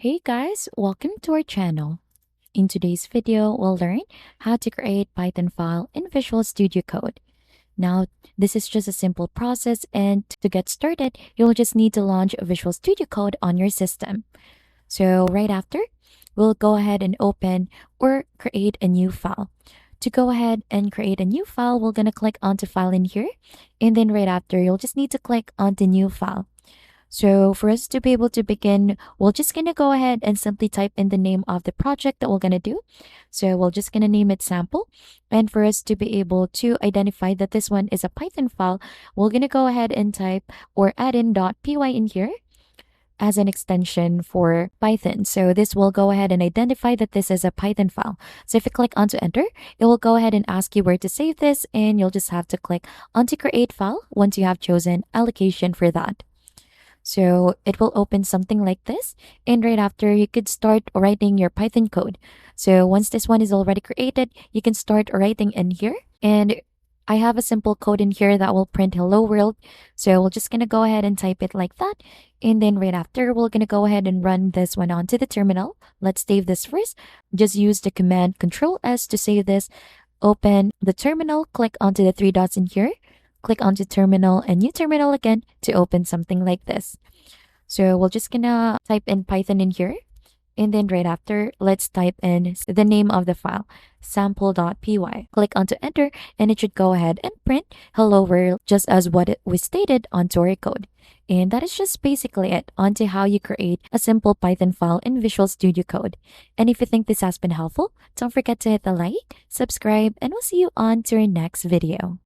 Hey guys, welcome to our channel. In today's video, we'll learn how to create Python file in Visual Studio Code. Now, this is just a simple process, and to get started, you'll just need to launch Visual Studio Code on your system. So right after, we'll go ahead and open or create a new file. To go ahead and create a new file, we're going to click onto file in here, and then right after, you'll just need to click onto new file. So for us to be able to begin, we're just going to go ahead and simply type in the name of the project that we're going to do. So we're just going to name it sample. And for us to be able to identify that this one is a Python file, we're going to go ahead and type or add in .py in here as an extension for Python. So this will go ahead and identify that this is a Python file. So if you click onto enter, it will go ahead and ask you where to save this, and you'll just have to click onto create file once you have chosen allocation for that. So it will open something like this. And right after, you could start writing your Python code. So once this one is already created, you can start writing in here. And I have a simple code in here that will print hello world. So we're just going to go ahead and type it like that. And then right after, we're going to go ahead and run this one onto the terminal. Let's save this first. Just use the command Control S to save this. Open the terminal, click onto the three dots in here. Click onto terminal and new terminal again to open something like this. So we're just gonna type in Python in here. And then right after, let's type in the name of the file, sample.py. Click onto enter, and it should go ahead and print hello world just as what it was stated onto our code. And that is just basically it onto how you create a simple Python file in Visual Studio Code. And if you think this has been helpful, don't forget to hit the like, subscribe, and we'll see you on to our next video.